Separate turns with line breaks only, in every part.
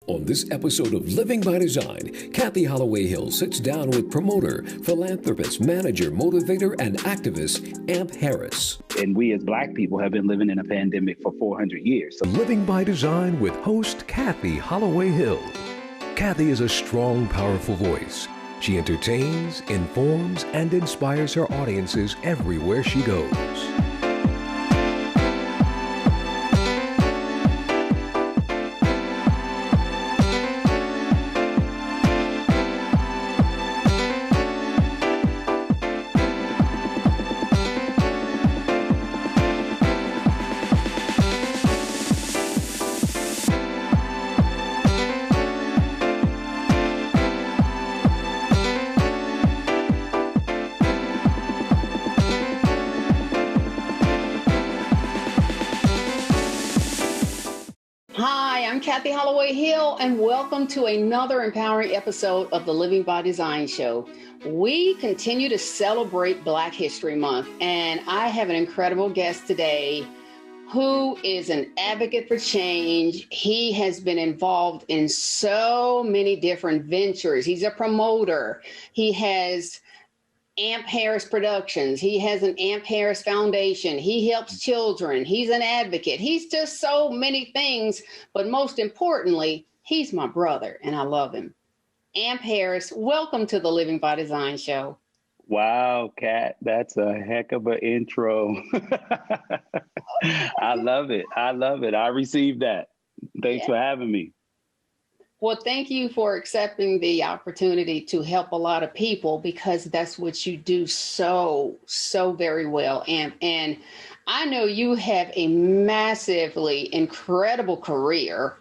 On this episode of Living by Design, Cathy Hallowell Hill sits down with promoter, philanthropist, manager, motivator, and activist Amp Harris.
And we as Black people have been living in a pandemic for 400 years. So
Living by Design with host Cathy Hallowell Hill. Cathy is a strong, powerful voice. She entertains, informs, and inspires her audiences everywhere she goes.
Hi, I'm Cathy Hallowell Hill, and welcome to another empowering episode of the Living by Design show. We continue to celebrate Black History Month, and I have an incredible guest today who is an advocate for change. He has been involved in so many different ventures. He's a promoter. He has Amp Harris Productions. He has an Amp Harris Foundation. He helps children. He's an advocate. He's just so many things. But most importantly, he's my brother, and I love him. Amp Harris, welcome to the Living by Design show.
wow, Kat, that's a heck of an intro. I love it. I love it. I received that. Thanks for having me.
Well, thank you for accepting the opportunity to help a lot of people, because that's what you do so very well. And I know you have a massively incredible career.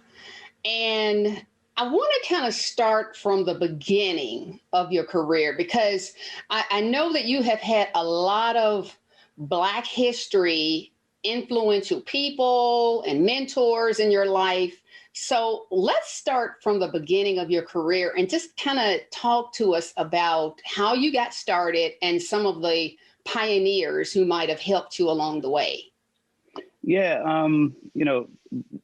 And I want to kind of start from the beginning of your career, because I know that you have had a lot of Black history, influential people and mentors in your life. So let's start from the beginning of your career and just kind of talk to us about how you got started and some of the pioneers who might have helped you along the way.
Yeah,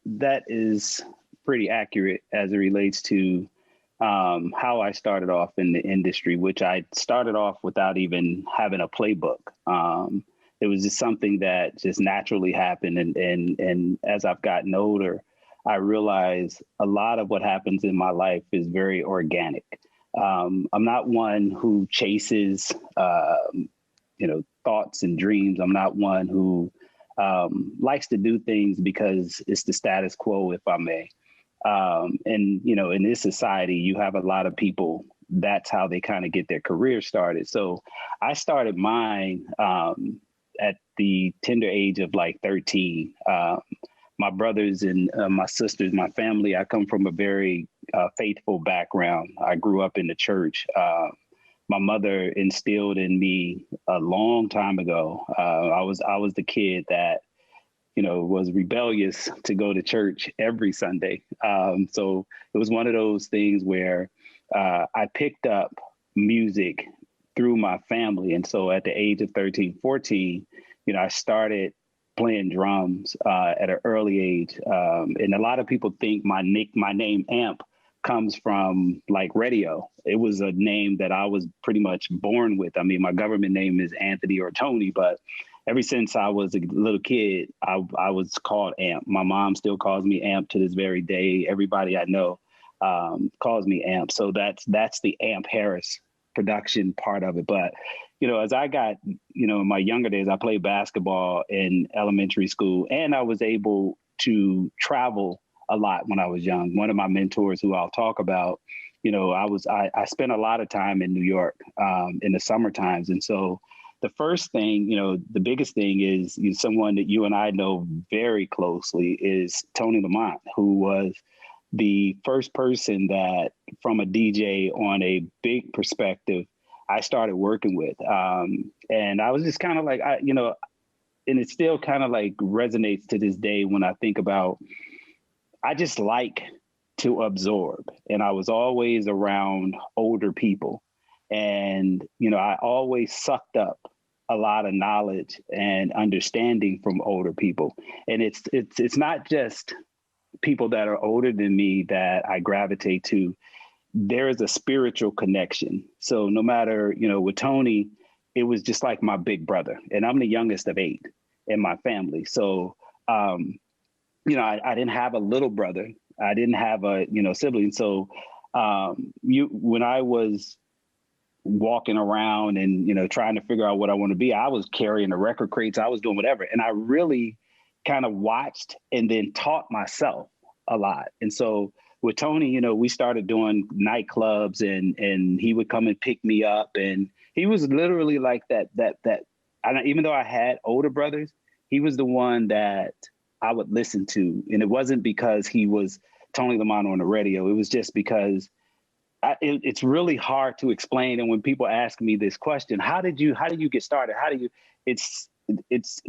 that is pretty accurate as it relates to how I started off in the industry, which I started off without even having a playbook. It was just something that just naturally happened. And as I've gotten older, I realize a lot of what happens in my life is very organic. I'm not one who chases, thoughts and dreams. I'm not one who likes to do things because it's the status quo, if I may. In this society, you have a lot of people, that's how they kind of get their career started. So I started mine at the tender age of like 13. My brothers and my sisters, my family, I come from a very faithful background. I grew up in the church. My mother instilled in me a long time ago. I was the kid that, was rebellious to go to church every Sunday. So it was one of those things where I picked up music through my family. And so at the age of 13, 14, I started playing drums at an early age. And a lot of people think my name Amp comes from like radio. It was a name that I was pretty much born with. I mean, my government name is Anthony or Tony, but ever since I was a little kid, I was called Amp. My mom still calls me Amp to this very day. Everybody I know calls me Amp. So that's the Amp Harris production part of it. But as I got, in my younger days, I played basketball in elementary school, and I was able to travel a lot when I was young. One of my mentors, who I'll talk about, I spent a lot of time in New York in the summer times. And so the first thing, the biggest thing is someone that you and I know very closely is Tony Lamont, who was the first person that, from a DJ on a big perspective, I started working with. And I was just kind of like, and it still kind of like resonates to this day when I think about, I just like to absorb. And I was always around older people. And, I always sucked up a lot of knowledge and understanding from older people. And it's not just people that are older than me that I gravitate to, there is a spiritual connection. So no matter, with Tony, it was just like my big brother, and I'm the youngest of 8 in my family. So, I didn't have a little brother. I didn't have a, sibling. So when I was walking around and, trying to figure out what I want to be, I was carrying the record crates. I was doing whatever. And I really kind of watched and then taught myself a lot. And so with Tony, we started doing nightclubs and he would come and pick me up. And he was literally like that, even though I had older brothers, he was the one that I would listen to. And it wasn't because he was Tony Lamont on the radio. It was just because it's really hard to explain. And when people ask me this question, how did you get started? It's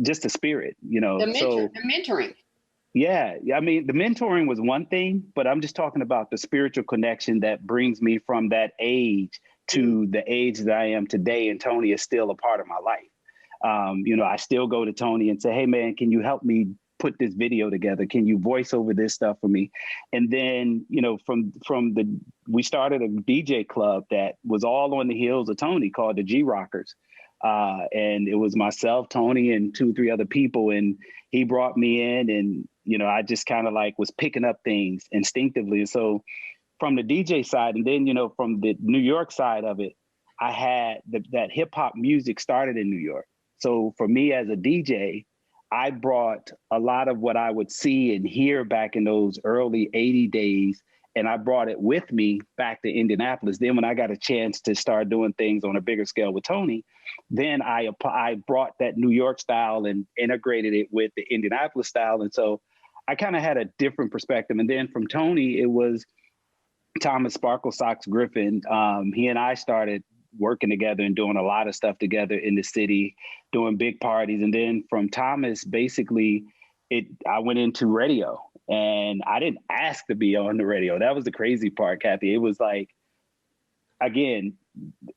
just a spirit,
the mentoring.
Yeah. I mean, the mentoring was one thing, but I'm just talking about the spiritual connection that brings me from that age to the age that I am today. And Tony is still a part of my life. I still go to Tony and say, hey, man, can you help me put this video together? Can you voice over this stuff for me? And then, we started a DJ club that was all on the heels of Tony called the G Rockers. And it was myself, Tony, and 2 or 3 other people. And he brought me in and, I just kind of was picking up things instinctively. And so from the DJ side, and then, from the New York side of it, I had that hip hop music started in New York. So for me as a DJ, I brought a lot of what I would see and hear back in those early 80 days, and I brought it with me back to Indianapolis. Then when I got a chance to start doing things on a bigger scale with Tony, then I brought that New York style and integrated it with the Indianapolis style. And so I kind of had a different perspective. And then from Tony, it was Thomas Sparkle Socks Griffin. He and I started working together and doing a lot of stuff together in the city, doing big parties. And then from Thomas, basically, I went into radio, and I didn't ask to be on the radio. That was the crazy part, Cathy. It was again,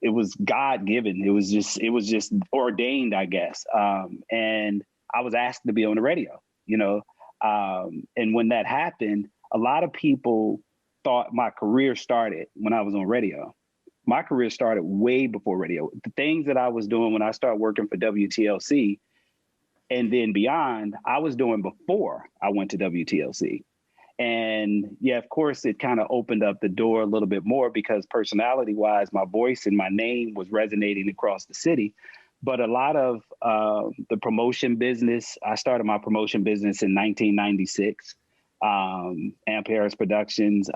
it was God-given. It was just ordained, I guess. And I was asked to be on the radio, and when that happened, a lot of people thought my career started when I was on radio. My career started way before radio. The things that I was doing when I started working for WTLC and then beyond, I was doing before I went to WTLC. And yeah, of course, it kind of opened up the door a little bit more because personality wise, my voice and my name was resonating across the city. But a lot of the promotion business, I started my promotion business in 1996, Amp Harris Productions.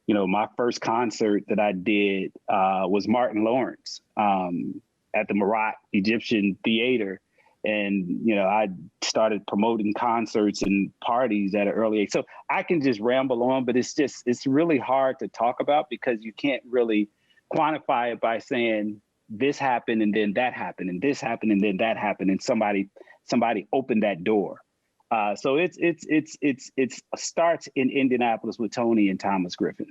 My first concert that I did was Martin Lawrence at the Marat Egyptian Theater. And, I started promoting concerts and parties at an early age. So I can just ramble on, but it's really hard to talk about because you can't really quantify it by saying this happened and then that happened and this happened and then that happened and somebody opened that door. So it starts in Indianapolis with Tony and Thomas Griffin.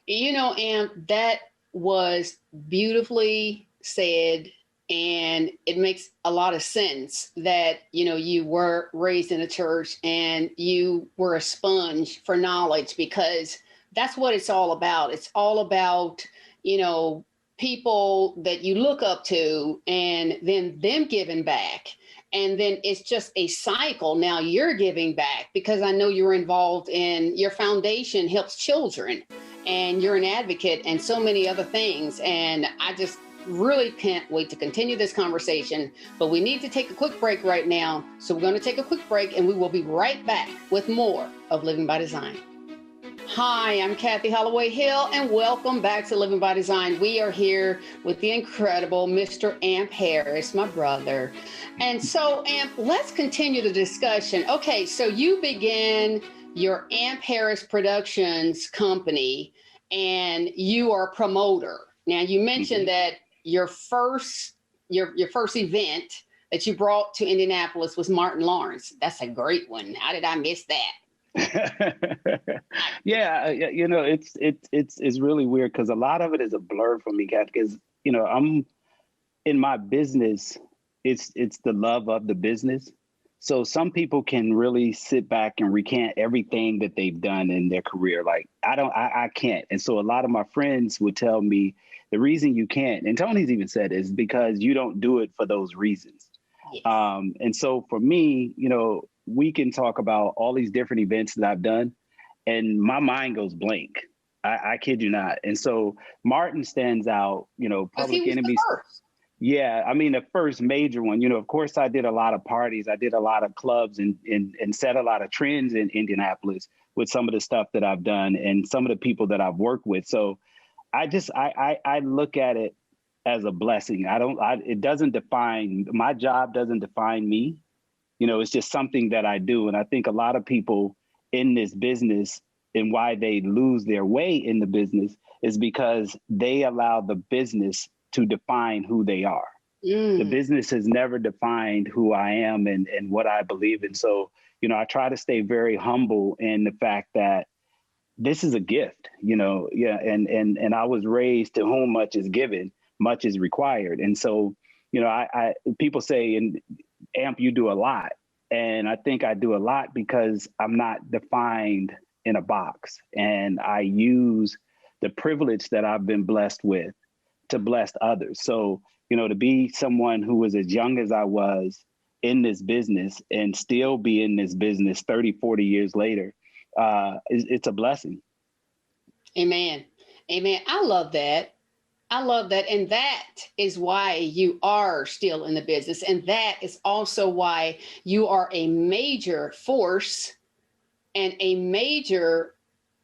Amp, that was beautifully said, and it makes a lot of sense that, you were raised in a church and you were a sponge for knowledge, because that's what it's all about. It's all about, people that you look up to and then them giving back. And then it's just a cycle. Now you're giving back because I know you're involved in your foundation helps children and you're an advocate and so many other things. And I just really can't wait to continue this conversation, but we need to take a quick break right now. So we're going to take a quick break and we will be right back with more of Living by Design. Hi, I'm Cathy Hallowell Hill, and welcome back to Living by Design. We are here with the incredible Mr. Amp Harris, my brother. And so, Amp, let's continue the discussion. Okay, so you began your Amp Harris Productions company, and you are a promoter. Now, you mentioned that your first event that you brought to Indianapolis was Martin Lawrence. That's a great one. How did I miss that?
Yeah, it's really weird because a lot of it is a blur for me, Kat, because I'm in my business. It's the love of the business. So some people can really sit back and recant everything that they've done in their career. Like I can't. And so a lot of my friends would tell me the reason you can't, and Tony's even said, is because you don't do it for those reasons.
Yes.
And so for me, we can talk about all these different events that I've done, and my mind goes blank. I kid you not. And so Martin stands out, Public Enemies. Yeah, I mean, the first major one, of course, I did a lot of parties. I did a lot of clubs and set a lot of trends in Indianapolis with some of the stuff that I've done and some of the people that I've worked with. So I look at it as a blessing. It doesn't define, my job doesn't define me. It's just something that I do. And I think a lot of people in this business and why they lose their way in the business is because they allow the business to define who they are. The business has never defined who I am and what I believe in. So, I try to stay very humble in the fact that this is a gift, and I was raised to whom much is given, much is required. And so, I people say, and Amp, you do a lot. And I think I do a lot because I'm not defined in a box. And I use the privilege that I've been blessed with to bless others. So, to be someone who was as young as I was in this business and still be in this business 30, 40 years later, it's a blessing.
Amen. Amen. I love that. I love that. And that is why you are still in the business. And that is also why you are a major force and a major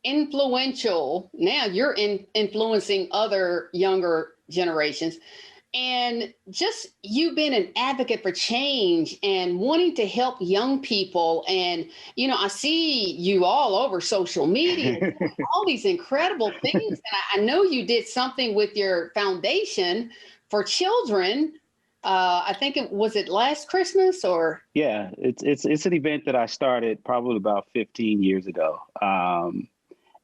influential. Now you're influencing other younger generations. And just you being an advocate for change and wanting to help young people. And, I see you all over social media, all these incredible things. And I know you did something with your foundation for children. I think was it last Christmas or?
Yeah, it's an event that I started probably about 15 years ago.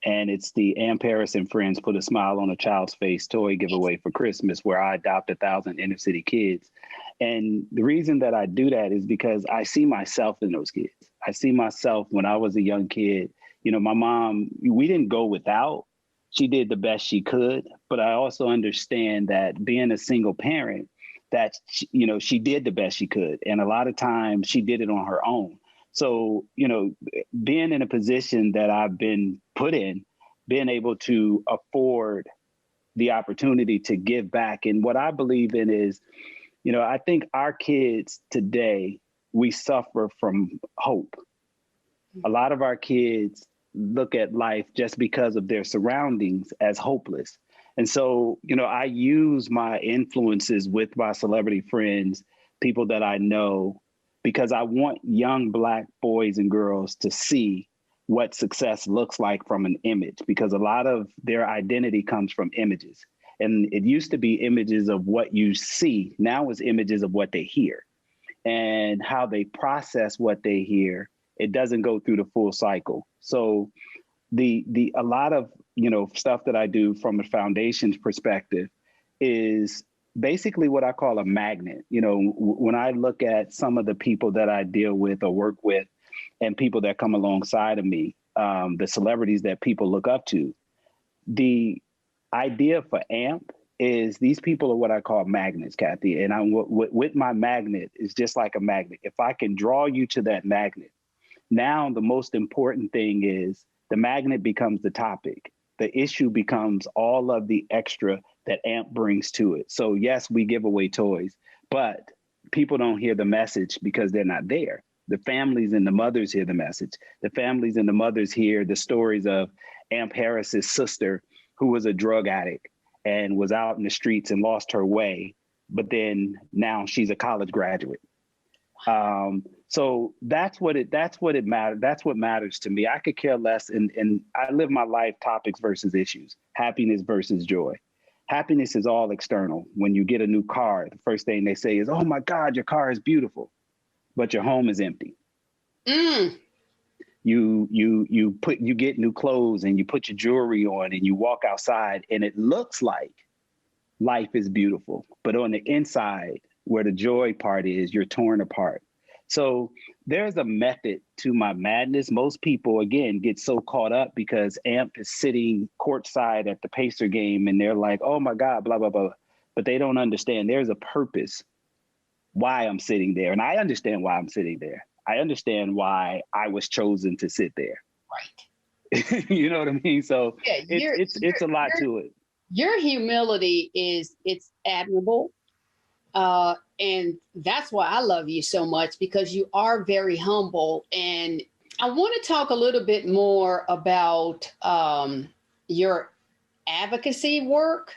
And it's the Amp Harris and Friends Put a Smile on a Child's Face toy giveaway for Christmas, where I adopt 1,000 inner city kids. And the reason that I do that is because I see myself in those kids. I see myself when I was a young kid. My mom, we didn't go without. She did the best she could. But I also understand that being a single parent, that, she did the best she could. And a lot of times she did it on her own. So, being in a position that I've been put in, being able to afford the opportunity to give back. And what I believe in is, I think our kids today, we suffer from hope. A lot of our kids look at life just because of their surroundings as hopeless. And so, I use my influences with my celebrity friends, people that I know, because I want young Black boys and girls to see what success looks like from an image, because a lot of their identity comes from images. And it used to be images of what you see. Now it's images of what they hear and how they process what they hear. It doesn't go through the full cycle. So a lot of, stuff that I do from a foundation's perspective is basically what I call a magnet. When I look at some of the people that I deal with or work with and people that come alongside of me, the celebrities that people look up to, the idea for AMP is these people are what I call magnets, Cathy. And with my magnet is just like a magnet. If I can draw you to that magnet, now the most important thing is the magnet becomes the topic. The issue becomes all of the extra that AMP brings to it. So yes, we give away toys, but people don't hear the message because they're not there. The families and the mothers hear the message. The families and the mothers hear the stories of Amp Harris's sister, who was a drug addict and was out in the streets and lost her way, but then now she's a college graduate. So that's what matters. That's what matters to me. I could care less. And I live my life topics versus issues, happiness versus joy. Happiness is all external. When you get a new car, the first thing they say is, "Oh my God, your car is beautiful," but your home is empty. You get new clothes and you put your jewelry on and you walk outside and it looks like life is beautiful, but on the inside, where the joy part is, you're torn apart. So there's a method to my madness. Most people, again, get so caught up because AMP is sitting courtside at the Pacer game and they're like, oh my God, blah, blah, blah. But they don't understand there's a purpose why I'm sitting there. And I understand why I'm sitting there. I understand why I was chosen to sit there.
Right.
You know what I mean? So
yeah,
it's a lot to it.
Your humility it's admirable. And that's why I love you so much, because you are very humble. And I want to talk a little bit more about your advocacy work.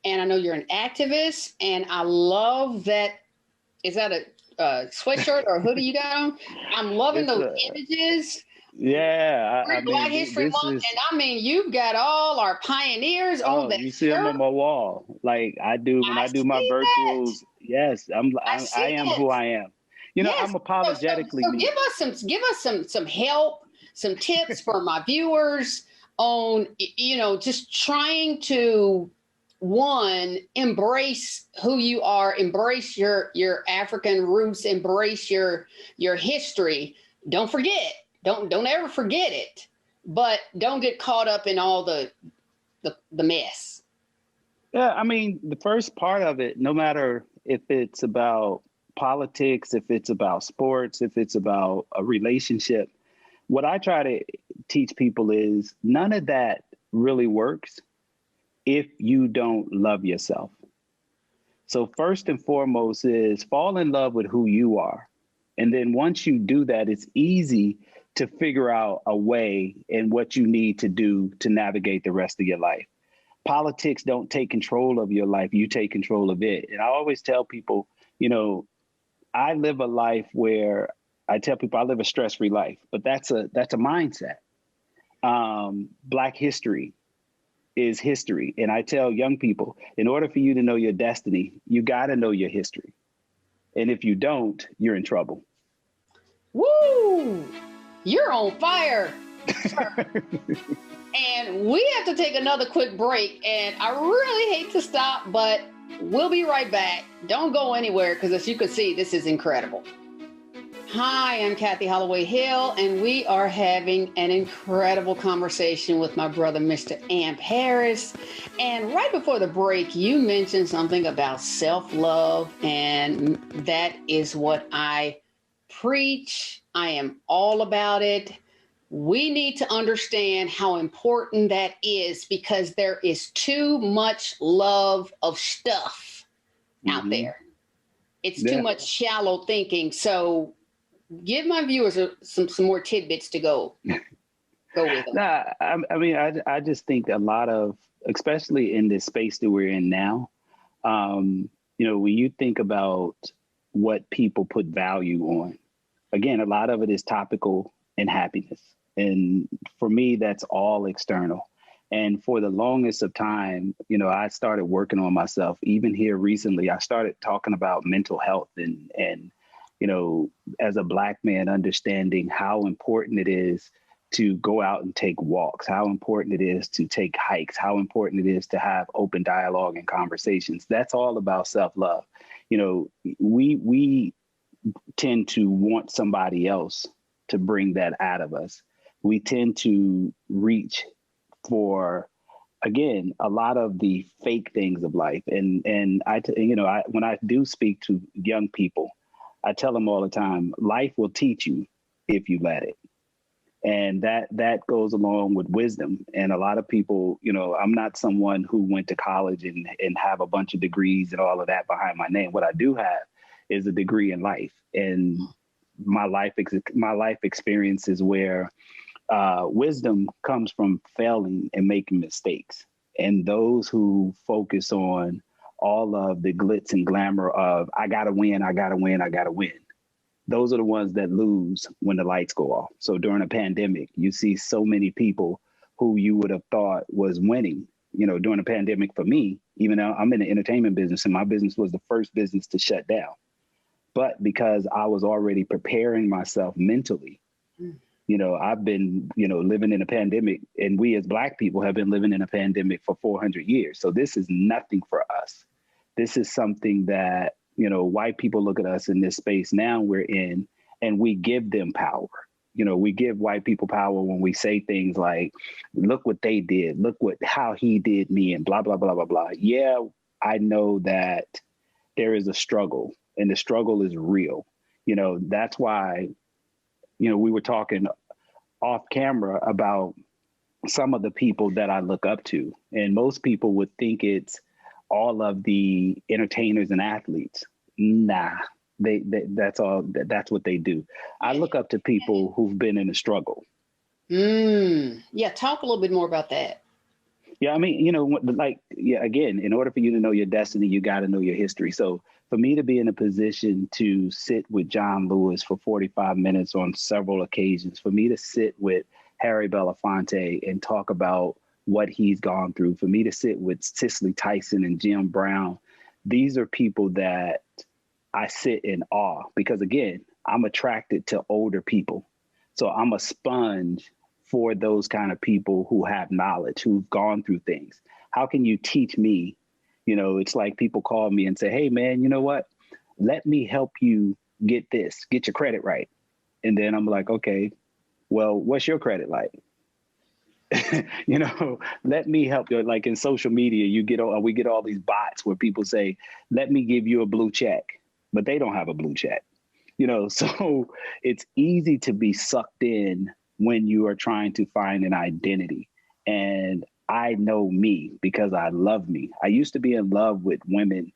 And I know you're an activist, and I love that. Is that a sweatshirt or a hoodie you got on? I'm loving those images.
Yeah,
Black History Month, and I mean, you've got all our pioneers on that.
You see them on my wall, like I do when I do my virtuals.
That.
Yes, I am who I am. You know,
yes.
I'm apologetically.
So give us some help, some tips for my viewers on, you know, just trying to, one, embrace who you are, embrace your African roots, embrace your history. Don't forget. Don't ever forget it, but don't get caught up in all the mess.
Yeah, I mean, the first part of it, no matter if it's about politics, if it's about sports, if it's about a relationship, what I try to teach people is none of that really works if you don't love yourself. So first and foremost is fall in love with who you are. And then once you do that, it's easy to figure out a way and what you need to do to navigate the rest of your life. Politics don't take control of your life. You take control of it. And I always tell people, you know, I live a life where I tell people I live a stress-free life, but that's a mindset. Black history is history. And I tell young people, in order for you to know your destiny, you got to know your history. And if you don't, you're in trouble.
Woo! You're on fire. And we have to take another quick break. And I really hate to stop, but we'll be right back. Don't go anywhere, because as you can see, this is incredible. Hi, I'm Cathy Hallowell Hill, and we are having an incredible conversation with my brother, Mr. Amp Harris. And right before the break, you mentioned something about self-love, and that is what I preach. I am all about it. We need to understand how important that is, because there is too much love of stuff out there. It's too much shallow thinking. So give my viewers some more tidbits to go with them.
Nah, I mean, I just think a lot of, especially in this space that we're in now, you know, when you think about what people put value on, again, a lot of it is topical and happiness. And for me, that's all external. And for the longest of time, you know, I started working on myself. Even here recently, I started talking about mental health and you know, as a Black man, understanding how important it is to go out and take walks, how important it is to take hikes, how important it is to have open dialogue and conversations. That's all about self-love. You know, we tend to want somebody else to bring that out of us. We tend to reach for, again, a lot of the fake things of life. And when I do speak to young people, I tell them all the time, life will teach you if you let it. And that goes along with wisdom. And a lot of people, you know, I'm not someone who went to college and have a bunch of degrees and all of that behind my name. What I do have is a degree in life. And my life experiences where wisdom comes from failing and making mistakes. And those who focus on all of the glitz and glamour of, I gotta win, I gotta win, I gotta win. Those are the ones that lose when the lights go off. So during a pandemic, you see so many people who you would have thought was winning. You know, during a pandemic for me, even though I'm in the entertainment business and my business was the first business to shut down. But because I was already preparing myself mentally, you know, I've been, you know, living in a pandemic, and we as Black people have been living in a pandemic for 400 years. So this is nothing for us. This is something that, you know, white people look at us in this space now we're in, and we give them power. We give white people power when we say things like, look what they did, look how he did me, and blah, blah, blah, blah, blah. Yeah, I know that there is a struggle, and the struggle is real. That's why, we were talking off camera about some of the people that I look up to. And most people would think it's all of the entertainers and athletes. Nah, that's what they do. I look up to people who've been in a struggle.
Yeah. Talk a little bit more about that.
Yeah. I mean, again, in order for you to know your destiny, you got to know your history. So for me to be in a position to sit with John Lewis for 45 minutes on several occasions, for me to sit with Harry Belafonte and talk about what he's gone through, for me to sit with Cicely Tyson and Jim Brown, these are people that I sit in awe because, again, I'm attracted to older people. So I'm a sponge for those kind of people who have knowledge, who've gone through things. How can you teach me? It's like people call me and say, hey, man, you know what? Let me help you get your credit right. And then I'm like, okay, well, what's your credit like? Let me help you. Like in social media, we get all these bots where people say, let me give you a blue check, but they don't have a blue check. So it's easy to be sucked in when you are trying to find an identity. And I know me because I love me. I used to be in love with women.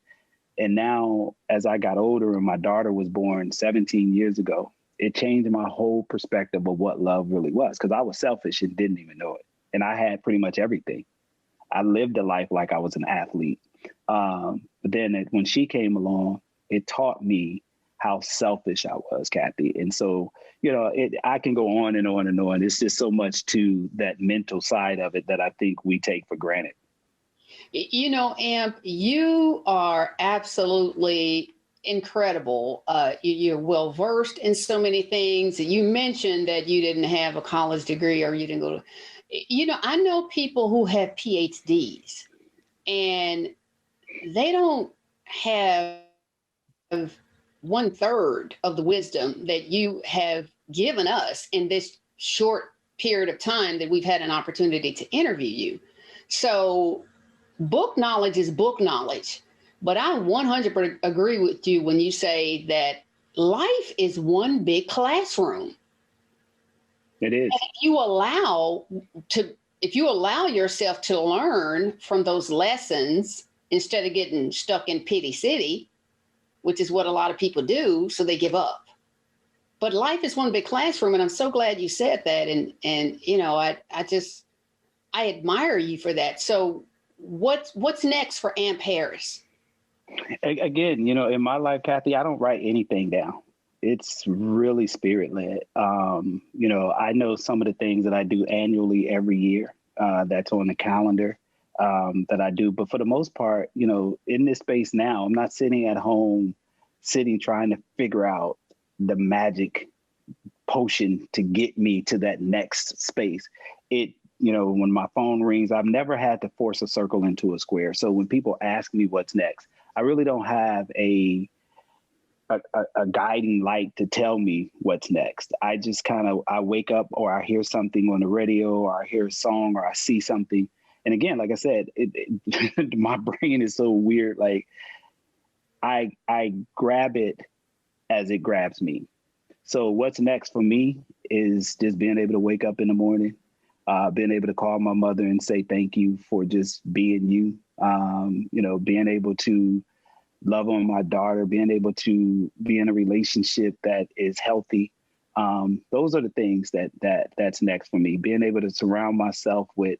And now as I got older and my daughter was born 17 years ago, it changed my whole perspective of what love really was, because I was selfish and didn't even know it. And I had pretty much everything. I lived a life like I was an athlete. But then when she came along, it taught me how selfish I was, Cathy. And so, I can go on and on and on. It's just so much to that mental side of it that I think we take for granted.
Amp, you are absolutely incredible. You're well versed in so many things. You mentioned that you didn't have a college degree or you didn't go to, I know people who have PhDs and they don't have 1/3 of the wisdom that you have given us in this short period of time that we've had an opportunity to interview you. So book knowledge is book knowledge, but I 100% agree with you when you say that life is one big classroom.
It is.
And if you allow yourself to learn from those lessons instead of getting stuck in pity city, which is what a lot of people do, so they give up. But life is one big classroom, and I'm so glad you said that. And I admire you for that. So what's next for Amp Harris?
Again, in my life, Cathy, I don't write anything down. It's really spirit led. I know some of the things that I do annually every year that's on the calendar that I do. But for the most part, in this space now, I'm not sitting at home, trying to figure out the magic potion to get me to that next space. When my phone rings, I've never had to force a circle into a square. So when people ask me what's next, I really don't have a guiding light to tell me what's next. I just I wake up or I hear something on the radio or I hear a song or I see something. And again, like I said, my brain is so weird. Like I grab it as it grabs me. So what's next for me is just being able to wake up in the morning, being able to call my mother and say thank you for just being you, being able to love on my daughter, being able to be in a relationship that is healthy. Those are the things that's next for me. Being able to surround myself with,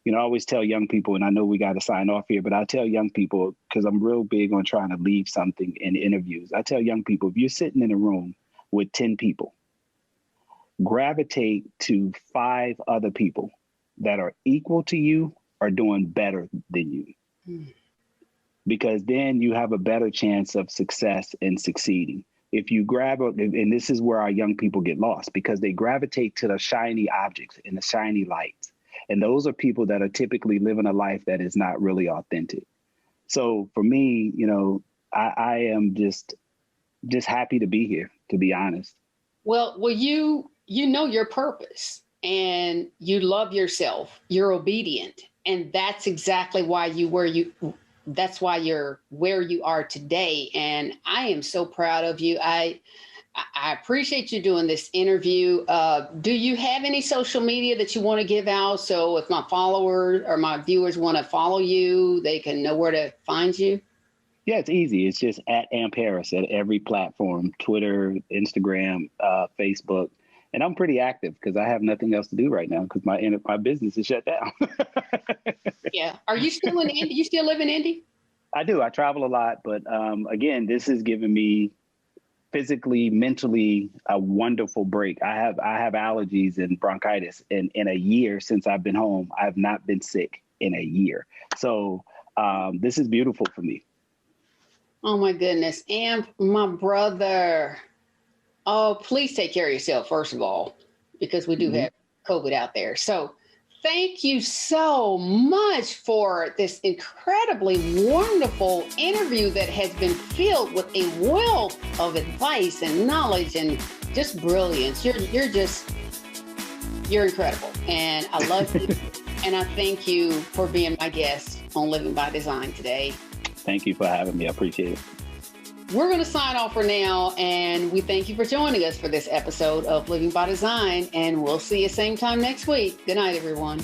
I always tell young people, and I know we got to sign off here, but I tell young people, because I'm real big on trying to leave something in interviews. I tell young people, if you're sitting in a room with 10 people, gravitate to 5 other people that are equal to you or doing better than you. Because then you have a better chance of success and succeeding. If you and this is where our young people get lost, because they gravitate to the shiny objects and the shiny lights. And those are people that are typically living a life that is not really authentic. So for me, I am just happy to be here, to be honest.
Well, you know your purpose and you love yourself. You're obedient, and that's exactly why that's why you're where you are today. And I am so proud of you. I appreciate you doing this interview. Do you have any social media that you want to give out? So if my followers or my viewers want to follow you, they can know where to find you.
Yeah, it's easy. It's just at Amp Harris at every platform, Twitter, Instagram, Facebook. And I'm pretty active because I have nothing else to do right now because my business is shut down.
Yeah. Are you still in Indy? You still live in Indy?
I do. I travel a lot. But again, this has given me physically, mentally a wonderful break. I have allergies and bronchitis. And in a year since I've been home, I have not been sick in a year. So this is beautiful for me.
Oh, my goodness. And my brother. Oh, please take care of yourself, first of all, because we do have COVID out there. So thank you so much for this incredibly wonderful interview that has been filled with a wealth of advice and knowledge and just brilliance. You're incredible. And I love you. And I thank you for being my guest on Living by Design today.
Thank you for having me. I appreciate it.
We're going to sign off for now, and we thank you for joining us for this episode of Living by Design, and we'll see you same time next week. Good night, everyone.